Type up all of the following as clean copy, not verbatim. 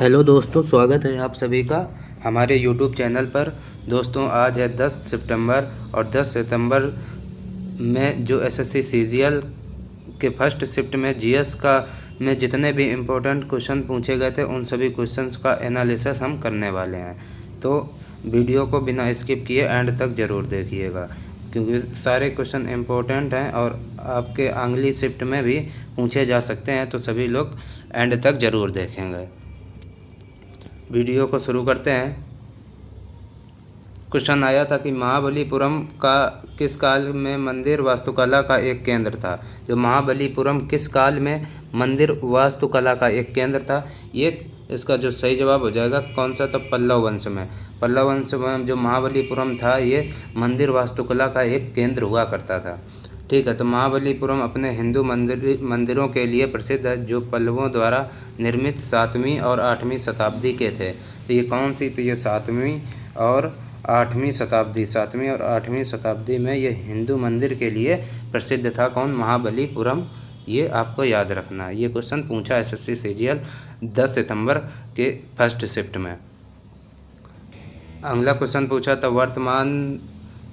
Hello दोस्तों, स्वागत है आप सभी का हमारे यूट्यूब चैनल पर। दोस्तों, आज है 10 सितंबर और 10 सितंबर में जो एसएससी सीजीएल के फर्स्ट शिफ्ट में जीएस का में जितने भी इम्पोर्टेंट क्वेश्चन पूछे गए थे उन सभी क्वेश्चंस का एनालिसिस हम करने वाले हैं। तो वीडियो को बिना स्किप किए एंड तक ज़रूर देखिएगा, क्योंकि सारे क्वेश्चन इम्पोर्टेंट हैं और आपके अगली शिफ्ट में भी पूछे जा सकते हैं। तो सभी लोग एंड तक ज़रूर देखेंगे। वीडियो को शुरू करते हैं। क्वेश्चन आया था कि महाबलीपुरम का किस काल में मंदिर वास्तुकला का एक केंद्र था। जो महाबलीपुरम किस काल में मंदिर वास्तुकला का एक केंद्र था, ये इसका जो सही जवाब हो जाएगा कौन सा, तो पल्लव वंश में। पल्लव वंश में जो महाबलीपुरम था ये मंदिर वास्तुकला का एक केंद्र हुआ करता था। ठीक है, तो महाबलीपुरम अपने हिंदू मंदिरों के लिए प्रसिद्ध है, जो पल्लवों द्वारा निर्मित 7वीं और 8वीं शताब्दी के थे। तो ये कौन सी, तो ये 7वीं और 8वीं शताब्दी, 7वीं और 8वीं शताब्दी में ये हिंदू मंदिर के लिए प्रसिद्ध था। कौन, महाबलीपुरम। ये आपको याद रखना है। ये क्वेश्चन पूछा एसएससी सीजीएल 10 सितंबर के फर्स्ट शिफ्ट में। अगला क्वेश्चन पूछा था, वर्तमान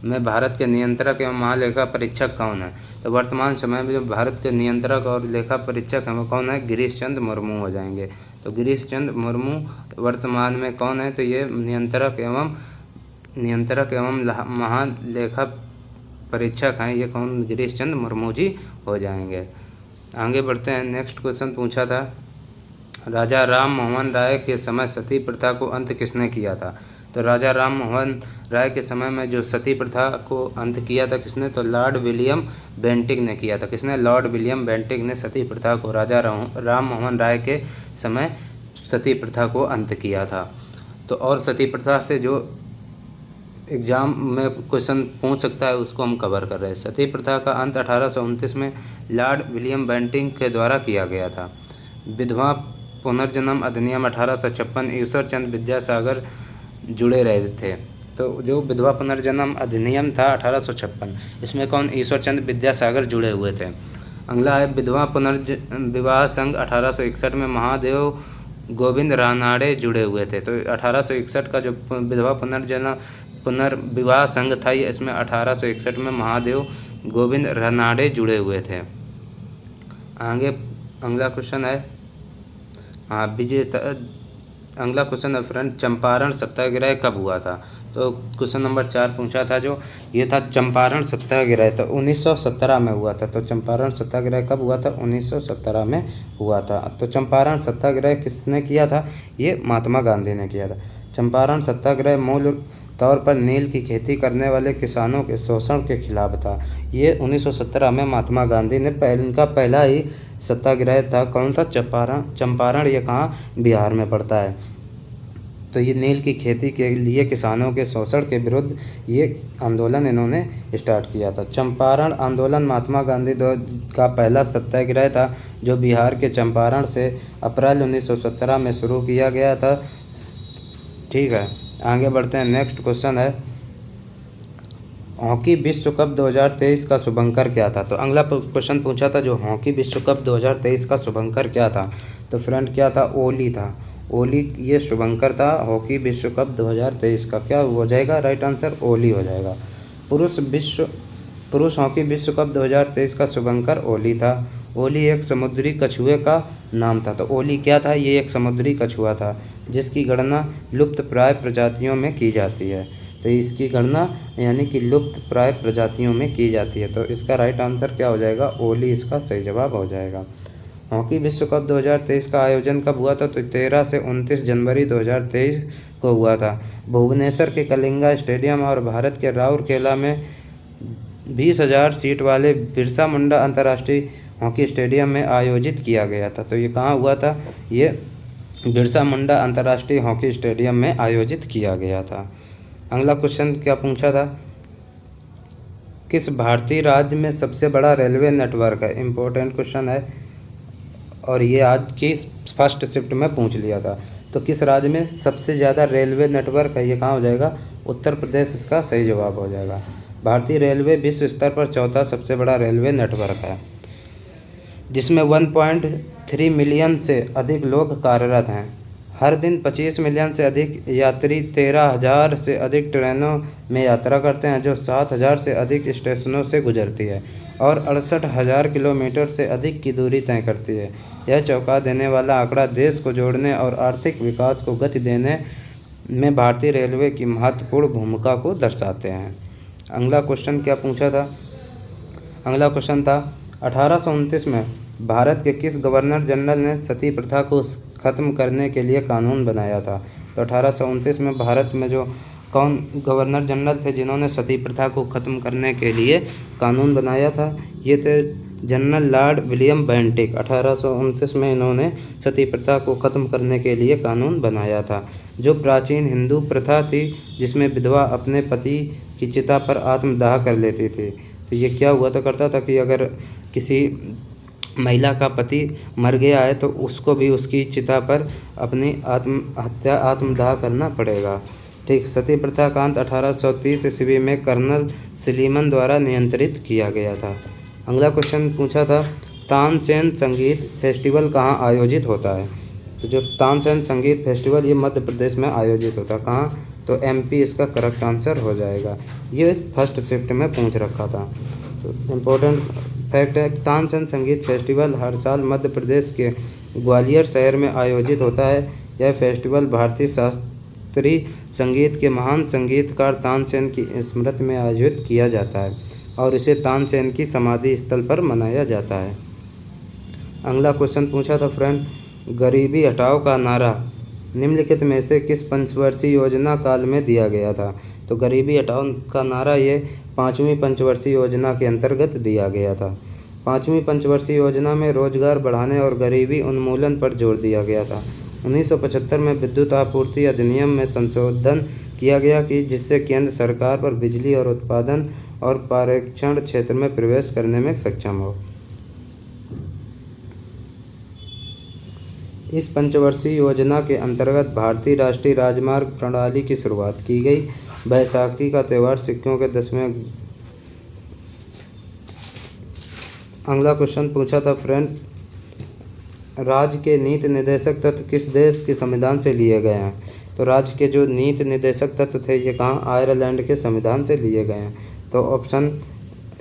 में भारत के नियंत्रक एवं महालेखा परीक्षक कौन है। तो वर्तमान समय में जो भारत के नियंत्रक और लेखा परीक्षक हैं वो कौन है, गिरीश चंद्र मुर्मू हो जाएंगे। तो गिरीश चंद्र मुर्मू वर्तमान में कौन है, तो ये नियंत्रक एवं महालेखा परीक्षक हैं। ये कौन, गिरीश चंद्र मुर्मू जी हो जाएंगे। आगे बढ़ते हैं। नेक्स्ट क्वेश्चन पूछा था, राजा राम मोहन राय के समय सती प्रथा को अंत किसने किया था। तो राजा राम मोहन राय के समय में जो सती प्रथा को अंत किया था किसने, तो लॉर्ड विलियम बेंटिक ने किया था। किसने, लॉर्ड विलियम बेंटिक ने सती प्रथा को, राजा राम मोहन राय के समय सती प्रथा को अंत किया था। तो और सती प्रथा से जो एग्ज़ाम में क्वेश्चन पूछ सकता है उसको हम कवर कर रहे हैं। सती प्रथा का अंत 1829 में लॉर्ड विलियम बेंटिक के द्वारा किया गया था। विधवा पुनर्जन्म अधिनियम 1856, ईश्वर चंद्र विद्यासागर जुड़े रहे थे। तो जो विधवा पुनर्जन्म अधिनियम था 1856, इसमें कौन, ईश्वर चंद्र विद्यासागर जुड़े हुए थे। अगला है विधवा विवाह संघ 1861 में महादेव गोविंद रानाडे जुड़े हुए थे। तो 1861 का जो विधवा पुनर्विवाह संघ था ये, इसमें 1861 में महादेव गोविंद रानाडे जुड़े हुए थे। आगे अगला क्वेश्चन है, अगला क्वेश्चन है फ्रेंड, चंपारण सत्याग्रह कब हुआ था। तो क्वेश्चन नंबर 4 पूछा था जो ये था चंपारण सत्याग्रह, तो 1917 में हुआ था। तो चंपारण सत्याग्रह कब हुआ था, 1917 में हुआ था। तो चंपारण सत्याग्रह किसने किया था, ये महात्मा गांधी ने किया था। चंपारण सत्याग्रह मूल तौर पर नील की खेती करने वाले किसानों के शोषण के खिलाफ था। ये 1917 में महात्मा गांधी ने इनका पहला ही सत्याग्रह था। कौन सा, चंपारण। ये कहाँ, बिहार में पड़ता है। तो ये नील की खेती के लिए किसानों के शोषण के विरुद्ध ये आंदोलन इन्होंने स्टार्ट किया था। चंपारण आंदोलन महात्मा गांधी का पहला सत्याग्रह था, जो बिहार के चंपारण से अप्रैल 1917 में शुरू किया गया था। ठीक है, आगे बढ़ते हैं। नेक्स्ट क्वेश्चन है, हॉकी विश्व कप 2023 का शुभंकर क्या था। तो अगला क्वेश्चन पूछा था जो हॉकी विश्व कप 2023 का शुभंकर क्या था। तो फ्रेंड क्या था, ओली था। ओली ये शुभंकर था हॉकी विश्व कप 2023 का। क्या हो जाएगा राइट आंसर, ओली हो जाएगा। पुरुष हॉकी विश्व कप 2023 का शुभंकर ओली था। ओली एक समुद्री कछुए का नाम था। तो ओली क्या था, ये एक समुद्री कछुआ था जिसकी गणना लुप्त प्राय प्रजातियों में की जाती है। तो इसकी गणना यानी कि लुप्त प्राय प्रजातियों में की जाती है। तो इसका राइट आंसर क्या हो जाएगा, ओली इसका सही जवाब हो जाएगा। हॉकी विश्व कप 2023 का आयोजन कब हुआ था। तो 13 से 29 जनवरी 2023 को हुआ था। भुवनेश्वर के कलिंगा स्टेडियम और भारत के राउरकेला में 20,000 सीट वाले बिरसा मुंडा अंतर्राष्ट्रीय हॉकी स्टेडियम में आयोजित किया गया था। तो ये कहाँ हुआ था, ये बिरसा मुंडा अंतर्राष्ट्रीय हॉकी स्टेडियम में आयोजित किया गया था। अगला क्वेश्चन क्या पूछा था, किस भारतीय राज्य में सबसे बड़ा रेलवे नेटवर्क है। इम्पोर्टेंट क्वेश्चन है और ये आज की फर्स्ट शिफ्ट में पूछ लिया था। तो किस राज्य में सबसे ज़्यादा रेलवे नेटवर्क है, ये कहाँ हो जाएगा, उत्तर प्रदेश इसका सही जवाब हो जाएगा। भारतीय रेलवे विश्व स्तर पर चौथा सबसे बड़ा रेलवे नेटवर्क है, जिसमें 1.3 मिलियन से अधिक लोग कार्यरत हैं। हर दिन 25 मिलियन से अधिक यात्री 13,000 से अधिक ट्रेनों में यात्रा करते हैं, जो 7,000 से अधिक स्टेशनों से गुजरती है और 68,000 किलोमीटर से अधिक की दूरी तय करती है। यह चौंका देने वाला आंकड़ा देश को जोड़ने और आर्थिक विकास को गति देने में भारतीय रेलवे की महत्वपूर्ण भूमिका को दर्शाते हैं। अगला क्वेश्चन क्या पूछा था? अगला क्वेश्चन था 1829 में भारत के किस गवर्नर जनरल ने सती प्रथा को ख़त्म करने के लिए कानून बनाया था? तो 1829 में भारत में जो कौन गवर्नर जनरल थे जिन्होंने सती प्रथा को ख़त्म करने के लिए कानून बनाया था? ये थे जनरल लॉर्ड विलियम बेंटिक। 1829 में इन्होंने सती प्रथा को ख़त्म करने के लिए कानून बनाया था, जो प्राचीन हिंदू प्रथा थी जिसमें विधवा अपने पति की चिता पर आत्मदाह कर लेती थी। तो ये क्या हुआ तो करता था कि अगर किसी महिला का पति मर गया है तो उसको भी उसकी चिता पर अपनी आत्मदाह करना पड़ेगा। ठीक, सती प्रथा का अंत 1830 ईस्वी में कर्नल सलीमन द्वारा नियंत्रित किया गया था। अगला क्वेश्चन पूछा था तानसेन संगीत फेस्टिवल कहाँ आयोजित होता है? तो जो तानसेन संगीत फेस्टिवल ये मध्य प्रदेश में आयोजित होता है। कहाँ? तो MP इसका करेक्ट आंसर हो जाएगा। ये फर्स्ट शिफ्ट में पूछ रखा था। तो इम्पोर्टेंट फैक्ट है, तानसेन संगीत फेस्टिवल हर साल मध्य प्रदेश के ग्वालियर शहर में आयोजित होता है। यह फेस्टिवल भारतीय शास्त्रीय संगीत के महान संगीतकार तानसेन की स्मृति में आयोजित किया जाता है और इसे तानसेन की समाधि स्थल पर मनाया जाता है। अगला क्वेश्चन पूछा था फ्रेंड, गरीबी हटाओ का नारा निम्नलिखित में से किस पंचवर्षीय योजना काल में दिया गया था? तो गरीबी हटाओ का नारा ये 5वीं पंचवर्षीय योजना के अंतर्गत दिया गया था। 5वीं पंचवर्षीय योजना में रोजगार बढ़ाने और गरीबी उन्मूलन पर जोर दिया गया था। 1975 में विद्युत आपूर्ति अधिनियम में संशोधन किया गया कि जिससे केंद्र सरकार पर बिजली और उत्पादन और पर्यवेक्षण क्षेत्र में प्रवेश करने में सक्षम हो। इस पंचवर्षीय योजना के अंतर्गत भारतीय राष्ट्रीय राजमार्ग प्रणाली की शुरुआत की गई। बैसाखी का त्यौहार सिखों के 10वें। अगला क्वेश्चन पूछा था फ्रेंड, राज्य के नीति निर्देशक तत्व किस देश के संविधान से लिए गए हैं? तो राज्य के जो नीति निर्देशक तत्व थे ये कहाँ? आयरलैंड के संविधान से लिए गए हैं। तो ऑप्शन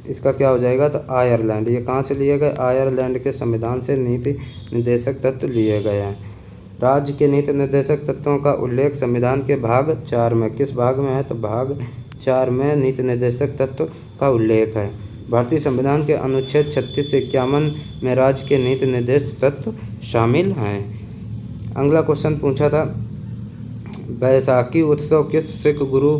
इसका क्या हो जाएगा? तो आयरलैंड। ये कहाँ से लिए गए? आयरलैंड के संविधान से नीति निर्देशक तत्व लिए गए हैं। राज्य के नीति निर्देशक तत्वों का उल्लेख संविधान के भाग 4 में किस भाग में है? तो भाग 4 में नीति निर्देशक तत्व का उल्लेख है। भारतीय संविधान के अनुच्छेद 36 से 51 में राज्य के नीति निर्देशक तत्व शामिल हैं। अगला क्वेश्चन पूछा था बैसाखी उत्सव किस सिख गुरु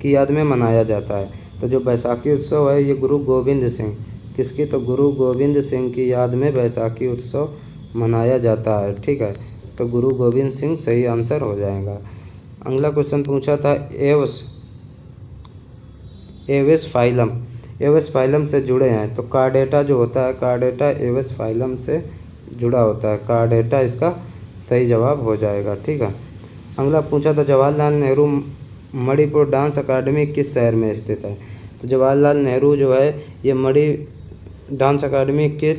की याद में मनाया जाता है? तो जो बैसाखी उत्सव है ये गुरु गोविंद सिंह किसकी? तो गुरु गोविंद सिंह की याद में बैसाखी उत्सव मनाया जाता है। ठीक है, तो गुरु गोविंद सिंह सही आंसर हो जाएगा। अगला क्वेश्चन पूछा था एविस फाइलम एविस फाइलम से जुड़े हैं। तो कार्डेटा जो होता है, कार्डेटा एविस फाइलम से जुड़ा होता है। कार्डेटा इसका सही जवाब हो जाएगा। ठीक है, अगला पूछा था जवाहरलाल नेहरू मणिपुर डांस अकादमी किस शहर में स्थित है? तो जवाहरलाल नेहरू जो है ये मणि डांस अकादमी किस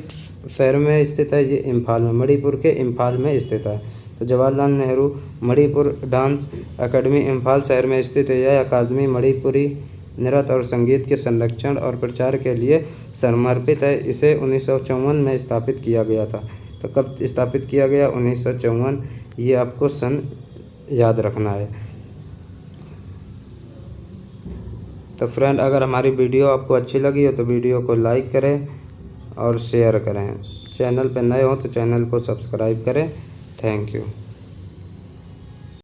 शहर में स्थित है? ये इम्फाल में, मणिपुर के इम्फाल में स्थित है। तो जवाहरलाल नेहरू मणिपुर डांस अकादमी इम्फाल शहर में स्थित है। यह अकादमी मणिपुरी नृत्य और संगीत के संरक्षण और प्रचार के लिए समर्पित है। इसे 1954 में स्थापित किया गया था। तो कब स्थापित किया गया? 1954। ये आपको सन याद रखना है। तो फ्रेंड अगर हमारी वीडियो आपको अच्छी लगी हो तो वीडियो को लाइक करें और शेयर करें। चैनल पर नए हो तो चैनल को सब्सक्राइब करें। Thank you.